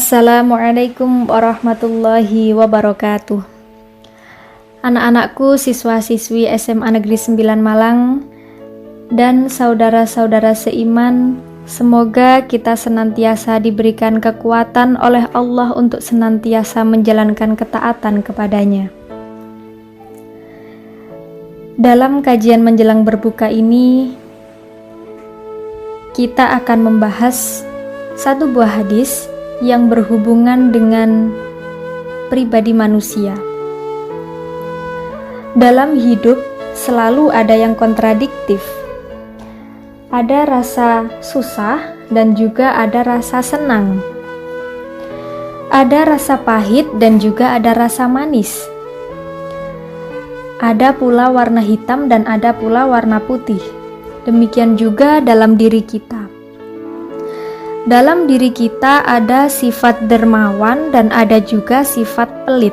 Assalamualaikum warahmatullahi wabarakatuh. Anak-anakku, siswa-siswi SMA Negeri 9 Malang, dan saudara-saudara seiman, semoga kita senantiasa diberikan kekuatan oleh Allah untuk senantiasa menjalankan ketaatan kepadanya. Dalam kajian menjelang berbuka ini, kita akan membahas satu buah hadis yang berhubungan dengan pribadi manusia. Dalam hidup selalu ada yang kontradiktif. Ada rasa susah dan juga ada rasa senang. Ada rasa pahit dan juga ada rasa manis. Ada pula warna hitam dan ada pula warna putih. Demikian juga dalam diri kita. Dalam diri kita ada sifat dermawan dan ada juga sifat pelit.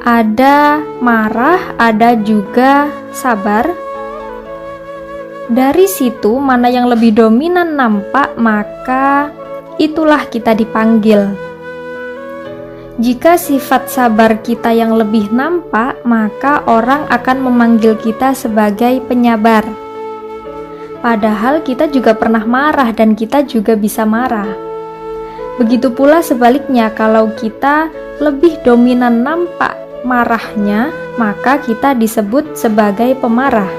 Ada marah, ada juga sabar. Dari situ mana yang lebih dominan nampak, maka itulah kita dipanggil. Jika sifat sabar kita yang lebih nampak, maka orang akan memanggil kita sebagai penyabar. Padahal kita juga pernah marah dan kita juga bisa marah. Begitu pula sebaliknya, kalau kita lebih dominan nampak marahnya, maka kita disebut sebagai pemarah.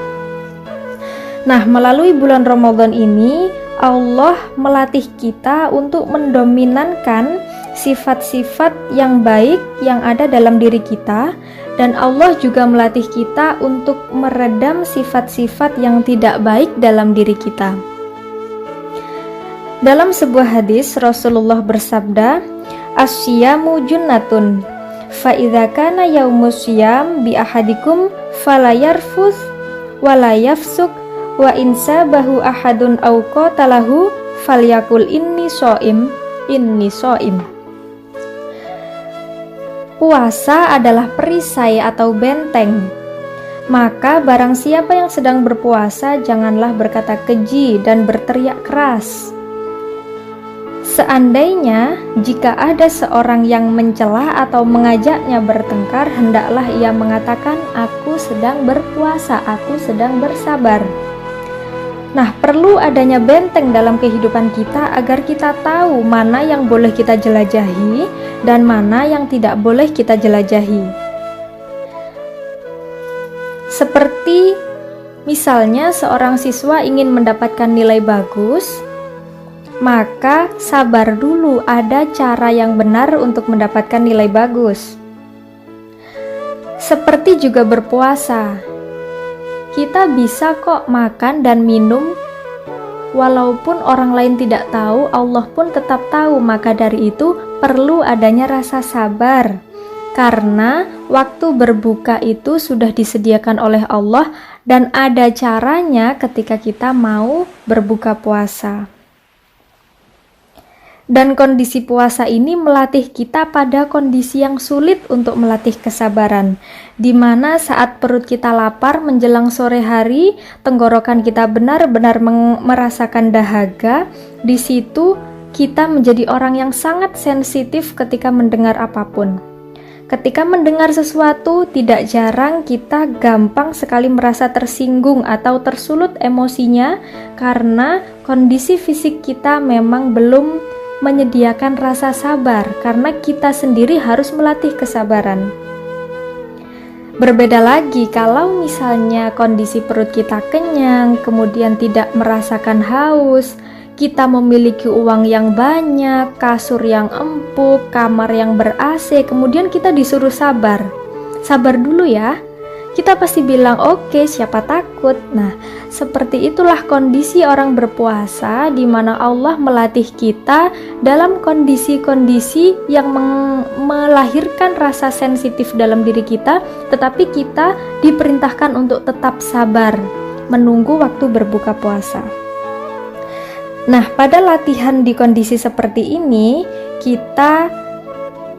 Nah, melalui bulan Ramadan ini, Allah melatih kita untuk mendominankan sifat-sifat yang baik yang ada dalam diri kita, dan Allah juga melatih kita untuk meredam sifat-sifat yang tidak baik dalam diri kita. Dalam sebuah hadis, Rasulullah bersabda, "As-siyamu junnatun, fa idza kana yaumus siyam bi ahadikum fala yarfuth wa la yafsuk wa in sabahu ahadun aw qatalahu falyakul inni shaim." Puasa adalah perisai atau benteng. Maka barang siapa yang sedang berpuasa, janganlah berkata keji dan berteriak keras. Seandainya jika ada seorang yang mencela atau mengajaknya bertengkar, hendaklah ia mengatakan, "Aku sedang berpuasa, aku sedang bersabar." Nah, perlu adanya benteng dalam kehidupan kita agar kita tahu mana yang boleh kita jelajahi dan mana yang tidak boleh kita jelajahi. Seperti misalnya seorang siswa ingin mendapatkan nilai bagus, maka sabar dulu, ada cara yang benar untuk mendapatkan nilai bagus. Seperti juga berpuasa. Kita bisa kok makan dan minum walaupun orang lain tidak tahu, Allah pun tetap tahu. Maka dari itu perlu adanya rasa sabar, karena waktu berbuka itu sudah disediakan oleh Allah dan ada caranya ketika kita mau berbuka puasa. Dan kondisi puasa ini melatih kita pada kondisi yang sulit untuk melatih kesabaran, di mana saat perut kita lapar menjelang sore hari, tenggorokan kita benar-benar merasakan dahaga. Di situ kita menjadi orang yang sangat sensitif ketika mendengar apapun. Ketika mendengar sesuatu, tidak jarang kita gampang sekali merasa tersinggung atau tersulut emosinya, karena kondisi fisik kita memang belum menyediakan rasa sabar, karena kita sendiri harus melatih kesabaran. Berbeda lagi kalau misalnya kondisi perut kita kenyang, kemudian tidak merasakan haus, kita memiliki uang yang banyak, kasur yang empuk, kamar yang ber-AC, kemudian kita disuruh sabar. Sabar dulu ya. Kita pasti bilang, "Oke, siapa takut?" Nah, seperti itulah kondisi orang berpuasa, di mana Allah melatih kita dalam kondisi-kondisi yang melahirkan rasa sensitif dalam diri kita, tetapi kita diperintahkan untuk tetap sabar, menunggu waktu berbuka puasa. Nah, pada latihan di kondisi seperti ini, kita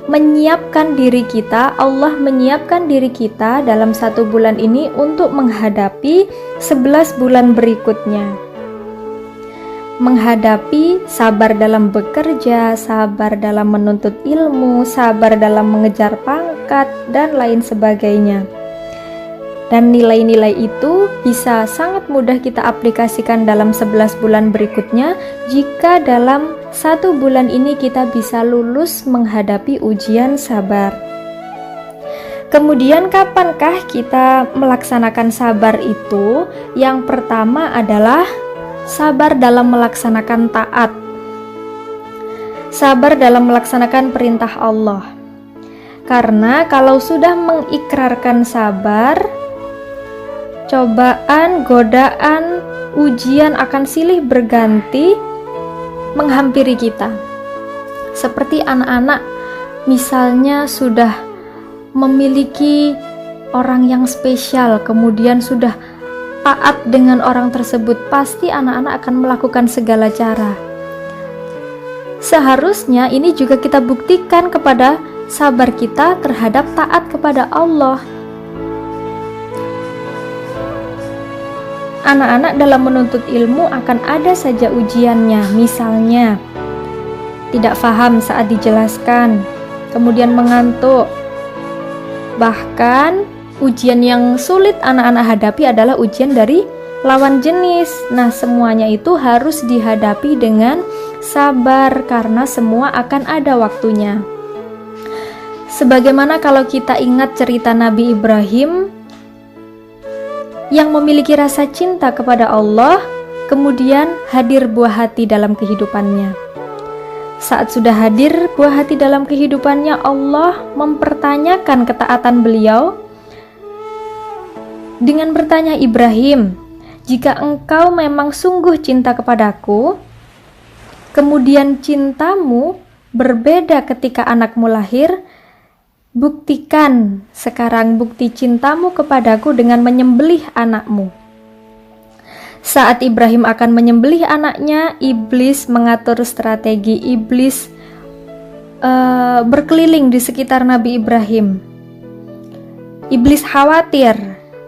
menyiapkan diri kita, Allah menyiapkan diri kita dalam 1 bulan ini untuk menghadapi 11 bulan berikutnya. menghadapi, sabar dalam bekerja, sabar dalam menuntut ilmu, sabar dalam mengejar pangkat, dan lain sebagainya. Dan nilai-nilai itu bisa sangat mudah kita aplikasikan dalam 11 bulan berikutnya jika dalam 1 bulan ini kita bisa lulus menghadapi ujian sabar. Kemudian kapankah kita melaksanakan sabar itu? Yang pertama adalah sabar dalam melaksanakan taat. Sabar dalam melaksanakan perintah Allah. Karena kalau sudah mengikrarkan sabar, cobaan, godaan, ujian akan silih berganti menghampiri kita. Seperti anak-anak misalnya sudah memiliki orang yang spesial, kemudian sudah taat dengan orang tersebut, pasti anak-anak akan melakukan segala cara. Seharusnya ini juga kita buktikan kepada sabar kita terhadap taat kepada Allah. Anak-anak dalam menuntut ilmu akan ada saja ujiannya, misalnya tidak paham saat dijelaskan, kemudian mengantuk. Bahkan ujian yang sulit anak-anak hadapi adalah ujian dari lawan jenis. Nah, semuanya itu harus dihadapi dengan sabar karena semua akan ada waktunya. Sebagaimana kalau kita ingat cerita Nabi Ibrahim yang memiliki rasa cinta kepada Allah, kemudian hadir buah hati dalam kehidupannya. Saat sudah hadir buah hati dalam kehidupannya, Allah mempertanyakan ketaatan beliau dengan bertanya, Ibrahim, jika engkau memang sungguh cinta kepadaku, kemudian cintamu berbeda ketika anakmu lahir, buktikan sekarang bukti cintamu kepadaku dengan menyembelih anakmu. Saat Ibrahim akan menyembelih anaknya, iblis mengatur strategi. Iblis berkeliling di sekitar Nabi Ibrahim. Iblis khawatir,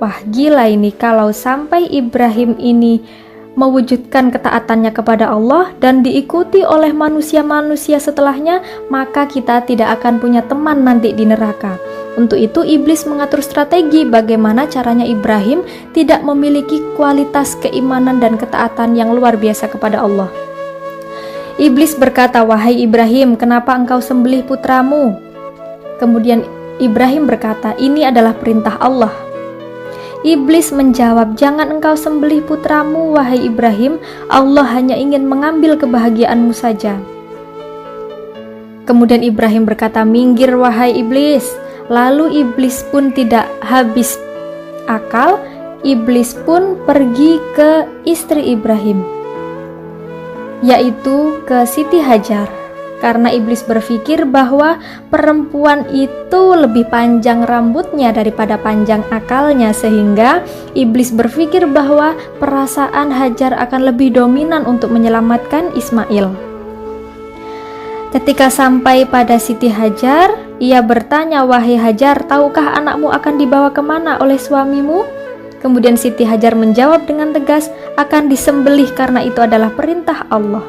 wah gila ini kalau sampai Ibrahim ini mewujudkan ketaatannya kepada Allah dan diikuti oleh manusia-manusia setelahnya, maka kita tidak akan punya teman nanti di neraka. Untuk itu iblis mengatur strategi bagaimana caranya Ibrahim tidak memiliki kualitas keimanan dan ketaatan yang luar biasa kepada Allah. Iblis berkata, wahai Ibrahim, kenapa engkau sembelih putramu? Kemudian Ibrahim berkata, ini adalah perintah Allah. Iblis menjawab, jangan engkau sembelih putramu, wahai Ibrahim, Allah hanya ingin mengambil kebahagiaanmu saja. Kemudian Ibrahim berkata, minggir wahai iblis. Lalu iblis pun tidak habis akal, iblis pun pergi ke istri Ibrahim, yaitu ke Siti Hajar. Karena iblis berpikir bahwa perempuan itu lebih panjang rambutnya daripada panjang akalnya, sehingga iblis berpikir bahwa perasaan Hajar akan lebih dominan untuk menyelamatkan Ismail. Ketika sampai pada Siti Hajar, ia bertanya, wahai Hajar, tahukah anakmu akan dibawa kemana oleh suamimu? Kemudian Siti Hajar menjawab dengan tegas, akan disembelih karena itu adalah perintah Allah.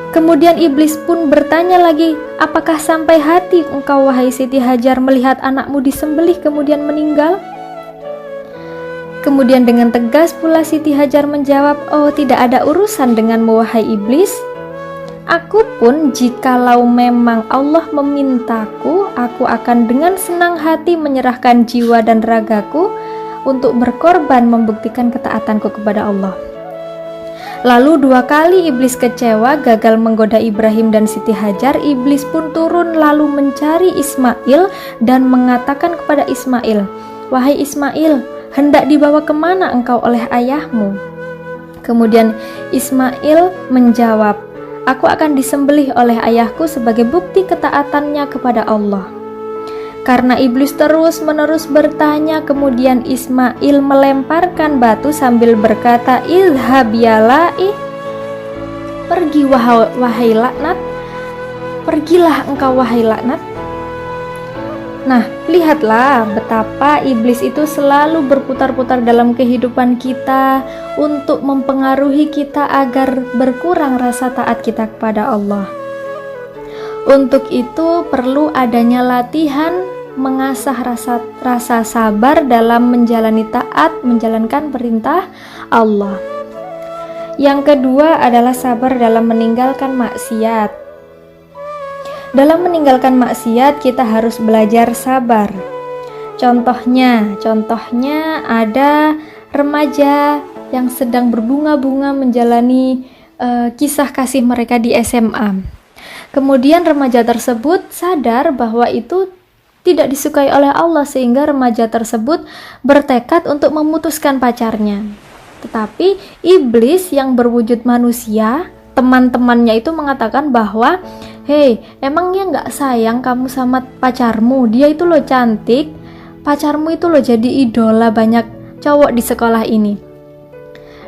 Kemudian iblis pun bertanya lagi, apakah sampai hati engkau wahai Siti Hajar melihat anakmu disembelih kemudian meninggal? Kemudian dengan tegas pula Siti Hajar menjawab, oh tidak ada urusan denganmu wahai iblis. Aku pun jikalau memang Allah memintaku, aku akan dengan senang hati menyerahkan jiwa dan ragaku untuk berkorban membuktikan ketaatanku kepada Allah. Lalu 2 kali iblis kecewa gagal menggoda Ibrahim dan Siti Hajar. Iblis pun turun lalu mencari Ismail dan mengatakan kepada Ismail, wahai Ismail, hendak dibawa kemana engkau oleh ayahmu? Kemudian Ismail menjawab, aku akan disembelih oleh ayahku sebagai bukti ketaatannya kepada Allah. Karena iblis terus-menerus bertanya, kemudian Ismail melemparkan batu sambil berkata, idhab ya la'i, pergi wahai laknat, pergilah engkau wahai laknat. Nah, lihatlah betapa iblis itu selalu berputar-putar dalam kehidupan kita untuk mempengaruhi kita agar berkurang rasa taat kita kepada Allah. Untuk itu perlu adanya latihan mengasah rasa sabar dalam menjalani taat, menjalankan perintah Allah. Yang kedua adalah sabar dalam meninggalkan maksiat. Dalam meninggalkan maksiat kita harus belajar sabar. Contohnya ada remaja yang sedang berbunga-bunga menjalani kisah kasih mereka di SMA. Kemudian remaja tersebut sadar bahwa itu tidak disukai oleh Allah, sehingga remaja tersebut bertekad untuk memutuskan pacarnya. Tetapi iblis yang berwujud manusia, teman-temannya itu mengatakan bahwa, "Hei, emangnya nggak sayang kamu sama pacarmu? Dia itu loh cantik, pacarmu itu loh jadi idola banyak cowok di sekolah ini."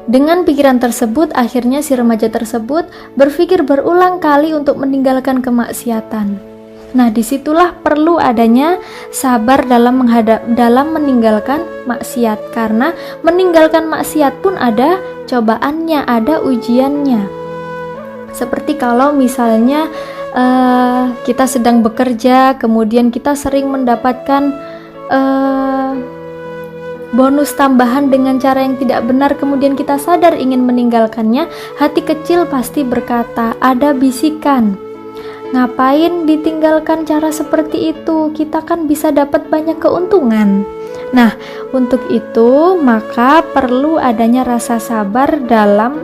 Dengan pikiran tersebut, akhirnya si remaja tersebut berpikir berulang kali untuk meninggalkan kemaksiatan. Nah, disitulah perlu adanya sabar dalam meninggalkan maksiat, karena meninggalkan maksiat pun ada cobaannya, ada ujiannya. Seperti kalau misalnya kita sedang bekerja, kemudian kita sering mendapatkan bonus tambahan dengan cara yang tidak benar, kemudian kita sadar ingin meninggalkannya, hati kecil pasti berkata, ada bisikan, ngapain ditinggalkan cara seperti itu, kita kan bisa dapat banyak keuntungan. Nah, untuk itu maka perlu adanya rasa sabar dalam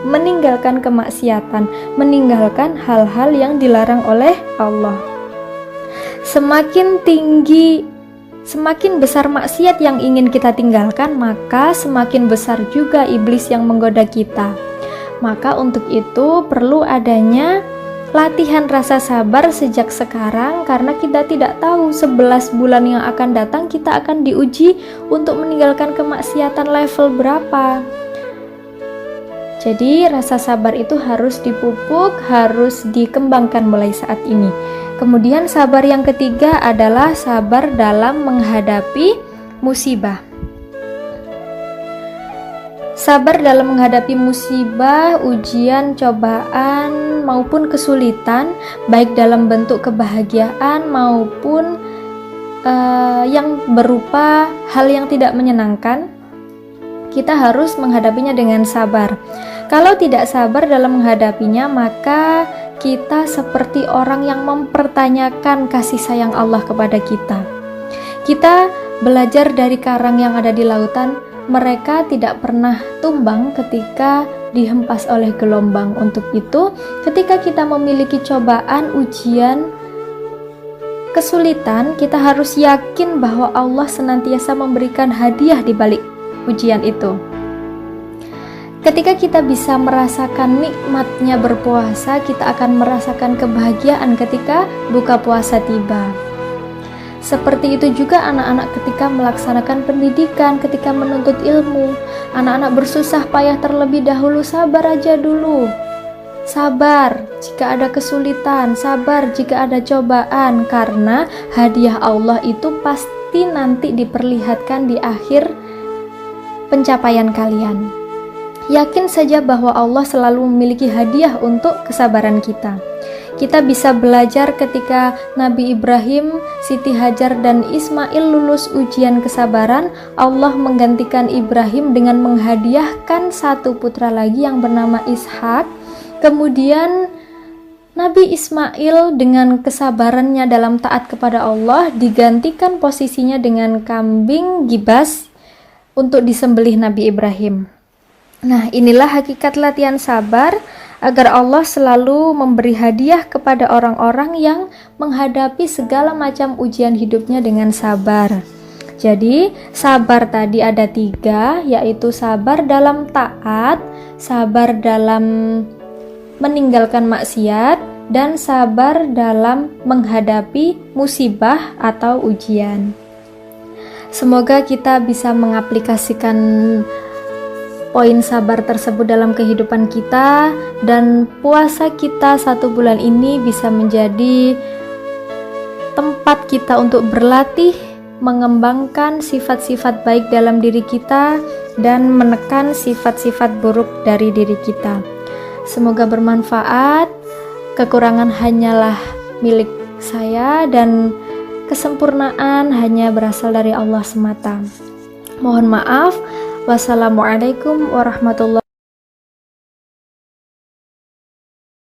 meninggalkan kemaksiatan, meninggalkan hal-hal yang dilarang oleh Allah. Semakin besar maksiat yang ingin kita tinggalkan, maka semakin besar juga iblis yang menggoda kita. Maka untuk itu perlu adanya latihan rasa sabar sejak sekarang, karena kita tidak tahu 11 bulan yang akan datang kita akan diuji untuk meninggalkan kemaksiatan level berapa. Jadi rasa sabar itu harus dipupuk, harus dikembangkan mulai saat ini. Kemudian sabar yang ketiga adalah sabar dalam menghadapi musibah. Sabar dalam menghadapi musibah, ujian, cobaan, maupun kesulitan, baik dalam bentuk kebahagiaan maupun yang berupa hal yang tidak menyenangkan, kita harus menghadapinya dengan sabar. Kalau tidak sabar dalam menghadapinya, maka kita seperti orang yang mempertanyakan kasih sayang Allah kepada kita. Kita belajar dari karang yang ada di lautan, mereka tidak pernah tumbang ketika dihempas oleh gelombang. Untuk itu, ketika kita memiliki cobaan, ujian, kesulitan, kita harus yakin bahwa Allah senantiasa memberikan hadiah di balik ujian itu. Ketika kita bisa merasakan nikmatnya berpuasa, kita akan merasakan kebahagiaan ketika buka puasa tiba. Seperti itu juga anak-anak ketika melaksanakan pendidikan, ketika menuntut ilmu. Anak-anak bersusah payah terlebih dahulu, sabar aja dulu. Sabar jika ada kesulitan, sabar jika ada cobaan, karena hadiah Allah itu pasti nanti diperlihatkan di akhir pencapaian kalian. Yakin saja bahwa Allah selalu memiliki hadiah untuk kesabaran kita. Kita bisa belajar ketika Nabi Ibrahim, Siti Hajar, dan Ismail lulus ujian kesabaran, Allah menggantikan Ibrahim dengan menghadiahkan satu putra lagi yang bernama Ishak. Kemudian Nabi Ismail dengan kesabarannya dalam taat kepada Allah digantikan posisinya dengan kambing gibas untuk disembelih Nabi Ibrahim. Nah, inilah hakikat latihan sabar, agar Allah selalu memberi hadiah kepada orang-orang yang menghadapi segala macam ujian hidupnya dengan sabar. Jadi, sabar tadi ada 3, yaitu sabar dalam taat, sabar dalam meninggalkan maksiat, dan sabar dalam menghadapi musibah atau ujian. Semoga kita bisa mengaplikasikan poin sabar tersebut dalam kehidupan kita, dan puasa kita 1 bulan ini bisa menjadi tempat kita untuk berlatih, mengembangkan sifat-sifat baik dalam diri kita, dan menekan sifat-sifat buruk dari diri kita. Semoga bermanfaat. Kekurangan hanyalah milik saya dan kesempurnaan hanya berasal dari Allah semata. Mohon maaf. Wassalamualaikum warahmatullahi